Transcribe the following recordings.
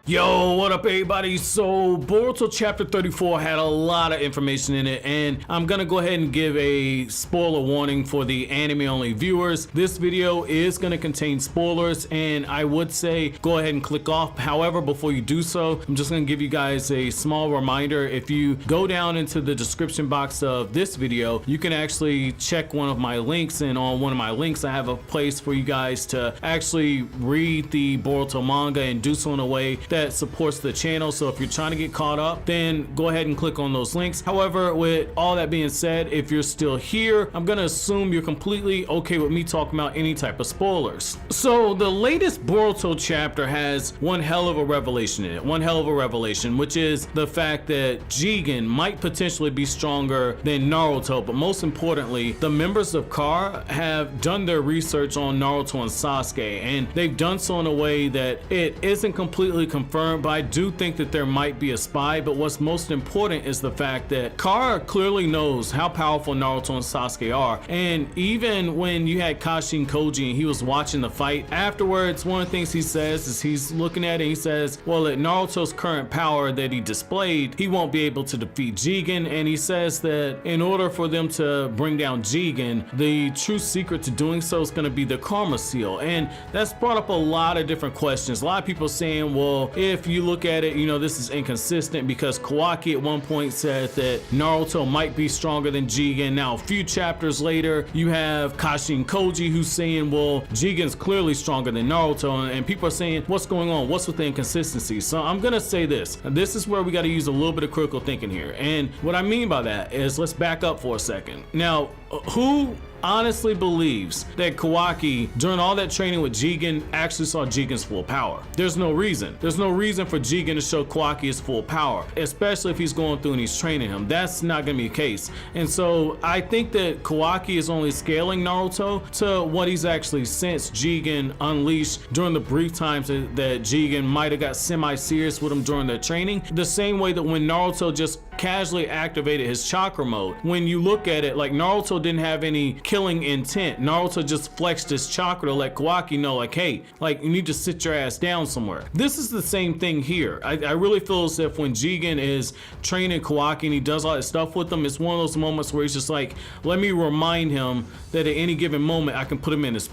Yo, what up everybody? So Boruto chapter 34 had a lot of information in it, and I'm gonna go ahead and give a spoiler warning for the anime only viewers. This video is gonna contain spoilers, and I would say go ahead and click off. However, before you do so, I'm just gonna give you guys a small reminder. If you go down into the description box of this video, you can actually check one of my links, and on one of my links I have a place for you guys to actually read the Boruto manga and do so in a way that supports the channel. So if you're trying to get caught up, then go ahead and click on those links. However, with all that being said, if you're still here, I'm gonna assume you're completely okay with me talking about any type of spoilers. So the latest Boruto chapter has one hell of a revelation in it, which is the fact that Jigen might potentially be stronger than Naruto, but most importantly, the members of Car have done their research on Naruto and Sasuke, and they've done so in a way that it isn't completely confirmed, but I do think that there might be a spy. But what's most important is the fact that Kara clearly knows how powerful Naruto and Sasuke are, and even when you had Kashin Koji and he was watching the fight afterwards, one of the things he says is he's looking at it and he says, well, at Naruto's current power that he displayed, he won't be able to defeat Jigen, and he says that in order for them to bring down Jigen, the true secret to doing so is going to be the karma seal. And that's brought up a lot of different questions. A lot of people saying, well, if you look at it, you know, this is inconsistent because Kawaki at one point said that Naruto might be stronger than Jigen. Now a few chapters later you have Kashin Koji who's saying, well, Jigen's clearly stronger than Naruto, and people are saying, what's going on, what's with the inconsistency? So I'm gonna say this is where we got to use a little bit of critical thinking here, and what I mean by that is, let's back up for a second. Now, who honestly believes that Kawaki during all that training with Jigen actually saw Jigen's full power? There's no reason for Jigen to show Kawaki his full power, especially if he's going through and he's training him. That's not gonna be the case. And so I think that Kawaki is only scaling Naruto to what he's actually sensed Jigen unleashed during the brief times that Jigen might have got semi-serious with him during their training, the same way that when Naruto just casually activated his chakra mode. When you look at it, like, Naruto didn't have any killing intent. Naruto just flexed his chakra to let Kawaki know, like, hey, like, you need to sit your ass down somewhere. This is the same thing here. I really feel as if when Jigen is training Kawaki and he does all that stuff with him, it's one of those moments where he's just like, let me remind him that at any given moment I can put him in his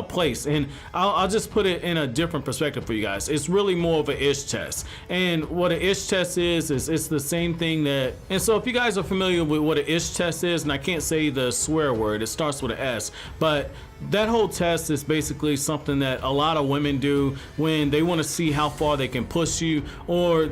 place. And I'll just put it in a different perspective for you guys. It's really more of an ish test, and what an ish test is it's the same thing that, and so if you guys are familiar with what an ish test is, and I can't say the swear word, it starts with an S, but that whole test is basically something that a lot of women do when they want to see how far they can push you, or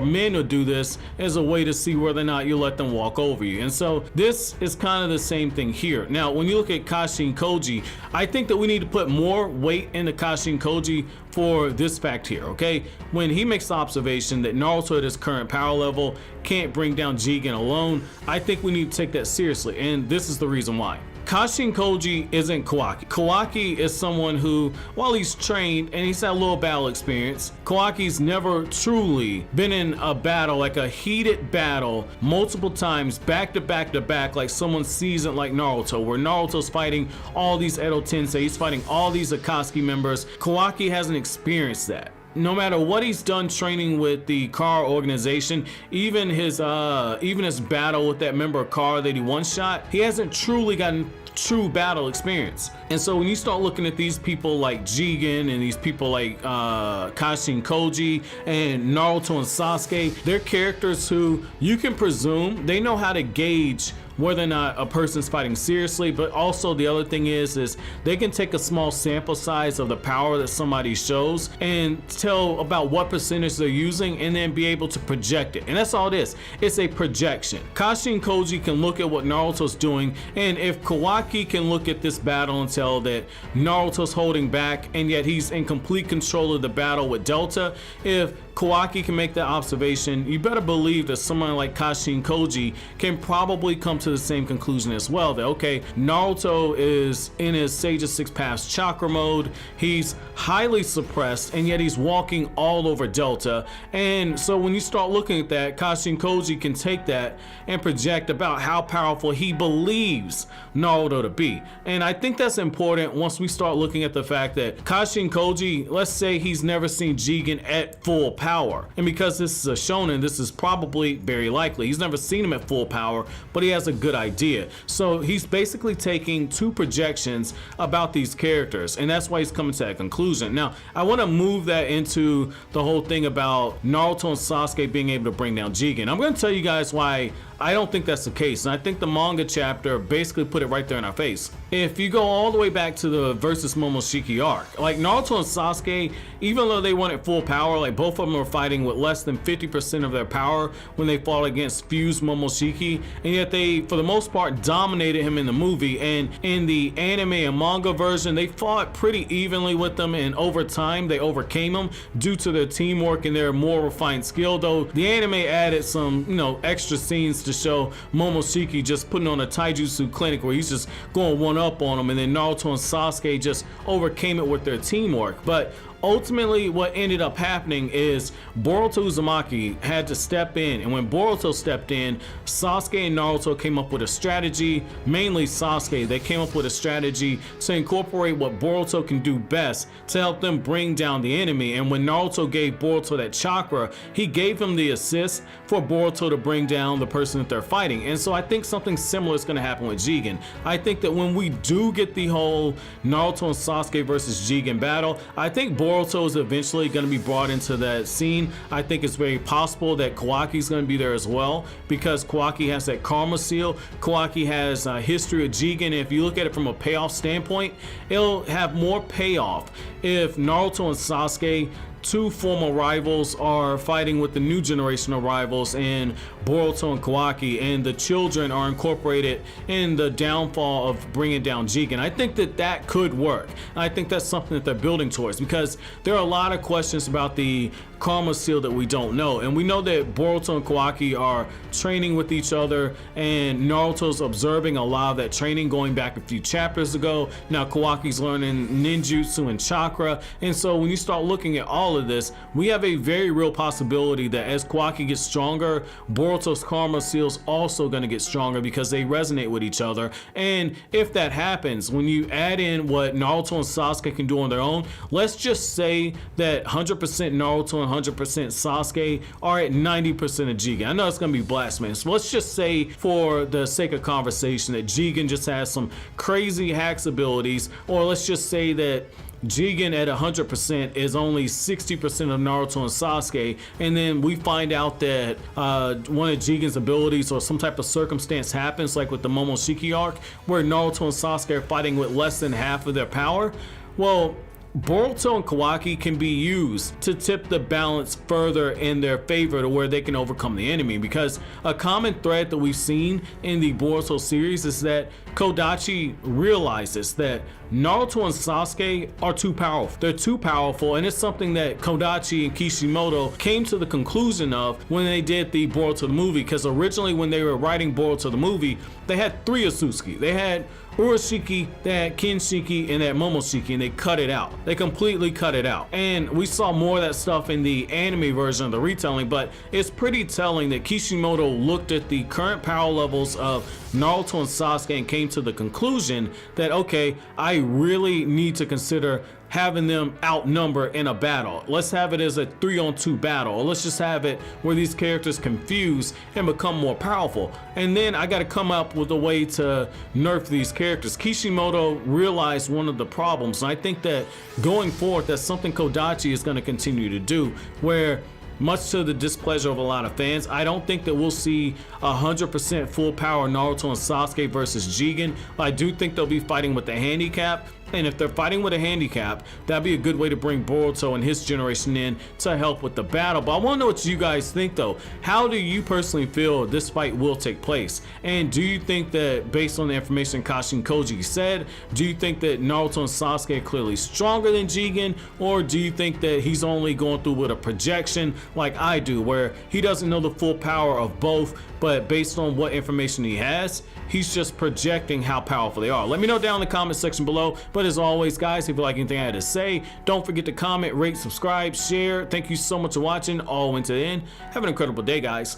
men will do this as a way to see whether or not you let them walk over you. And so this is kind of the same thing here. Now, when you look at Kashin Koji, I think that we need to put more weight into Kashin Koji for this fact here, okay? When he makes the observation that Naruto at his current power level can't bring down Jigen alone, I think we need to take that seriously, and this is the reason why. Kashin Koji isn't Kawaki. Kawaki is someone who, while he's trained and he's had a little battle experience, Kawaki's never truly been in a battle, like a heated battle, multiple times, back to back to back, like someone seasoned like Naruto, where Naruto's fighting all these Edo Tensei, he's fighting all these Akatsuki members. Kawaki hasn't experienced that. No matter what he's done training with the Car organization, even his battle with that member of Car that he one-shot, he hasn't truly gotten true battle experience. And so when you start looking at these people like Jigen and these people like Kashin Koji and Naruto and Sasuke, they're characters who you can presume they know how to gauge whether or not a person's fighting seriously, but also the other thing is they can take a small sample size of the power that somebody shows and tell about what percentage they're using, and then be able to project it. And that's all it is. It's a projection. Kashin Koji can look at what Naruto's doing, and if Kawaki can look at this battle and tell that Naruto's holding back and yet he's in complete control of the battle with Delta, if Kawaki can make that observation, you better believe that someone like Kashin Koji can probably come to to the same conclusion as well, that okay, Naruto is in his Sage of Six Paths chakra mode, he's highly suppressed, and yet he's walking all over Delta. And so when you start looking at that, Kashin Koji can take that and project about how powerful he believes Naruto to be. And I think that's important once we start looking at the fact that Kashin Koji, let's say he's never seen Jigen at full power. And because this is a shonen, this is probably very likely. He's never seen him at full power, but he has a good idea. So he's basically taking two projections about these characters, and that's why he's coming to that conclusion. Now, I want to move that into the whole thing about Naruto and Sasuke being able to bring down Jigen. I'm going to tell you guys why I don't think that's the case, and I think the manga chapter basically put it right there in our face. If you go all the way back to the versus Momoshiki arc, like Naruto and Sasuke, even though they went at full power, like both of them were fighting with less than 50% of their power when they fought against fused Momoshiki, and yet they, for the most part, dominated him in the movie. And in the anime and manga version, they fought pretty evenly with them, and over time they overcame them due to their teamwork and their more refined skill. Though the anime added some, extra scenes to show Momoshiki just putting on a taijutsu clinic where he's just going one up on him, and then Naruto and Sasuke just overcame it with their teamwork. But ultimately what ended up happening is Boruto Uzumaki had to step in, and when Boruto stepped in, Sasuke and Naruto came up with a strategy. Mainly Sasuke, they came up with a strategy to incorporate what Boruto can do best to help them bring down the enemy. And when Naruto gave Boruto that chakra, he gave him the assist for Boruto to bring down the person that they're fighting. And so I think something similar is going to happen with Jigen. I think that when we do get the whole Naruto and Sasuke versus Jigen battle, I think Boruto is eventually going to be brought into that scene. I think it's very possible that Kawaki is going to be there as well, because Kawaki has that karma seal. Kawaki has a history of Jigen, and if you look at it from a payoff standpoint, it'll have more payoff if Naruto and Sasuke, two former rivals, are fighting with the new generation of rivals in Boruto and Kawaki, and the children are incorporated in the downfall of bringing down Jigen. I think that that could work. I think that's something that they're building towards, because there are a lot of questions about the karma seal that we don't know. And we know that Boruto and Kawaki are training with each other, and Naruto's observing a lot of that training going back a few chapters ago. Now Kawaki's learning ninjutsu and chakra. And so when you start looking at all of this, we have a very real possibility that as Kawaki gets stronger, Boruto's karma seal's also going to get stronger, because they resonate with each other. And if that happens, when you add in what Naruto and Sasuke can do on their own, let's just say that 100% Naruto and 100% Sasuke are at 90% of Jigen. I know it's going to be blasphemous, but let's just say, for the sake of conversation, that Jigen just has some crazy hacks abilities, or let's just say that Jigen at 100% is only 60% of Naruto and Sasuke, and then we find out that one of Jigen's abilities or some type of circumstance happens, like with the Momoshiki arc, where Naruto and Sasuke are fighting with less than half of their power. Well, Boruto and Kawaki can be used to tip the balance further in their favor to where they can overcome the enemy, because a common thread that we've seen in the Boruto series is that Kodachi realizes that Naruto and Sasuke are too powerful. They're too powerful, and it's something that Kodachi and Kishimoto came to the conclusion of when they did the Boruto the movie, because originally when they were writing Boruto the movie, they had 3 Otsutsuki. They had Urashiki, they had Kinshiki, and they had Momoshiki, and they cut it out. They completely cut it out. And we saw more of that stuff in the anime version of the retelling, but it's pretty telling that Kishimoto looked at the current power levels of Naruto and Sasuke and came to the conclusion that, okay, I really need to consider having them outnumber in a battle. Let's have it as a 3-on-2 battle, or let's just have it where these characters confuse and become more powerful. And then I got to come up with a way to nerf these characters. Kishimoto realized one of the problems, and I think that going forward, that's something Kodachi is going to continue to do, where much to the displeasure of a lot of fans, I don't think that we'll see 100% full power Naruto and Sasuke versus Jigen, but I do think they'll be fighting with the handicap And if they're fighting with a handicap, that'd be a good way to bring Boruto and his generation in to help with the battle. But I want to know what you guys think though. How do you personally feel this fight will take place? And do you think that based on the information Kashin Koji said, do you think that Naruto and Sasuke are clearly stronger than Jigen? Or do you think that he's only going through with a projection like I do, where he doesn't know the full power of both, but based on what information he has, he's just projecting how powerful they are? Let me know down in the comment section below. But as always, guys, if you like anything I had to say, don't forget to comment, rate, subscribe, share. Thank you so much for watching all the way to the end. Have an incredible day, guys.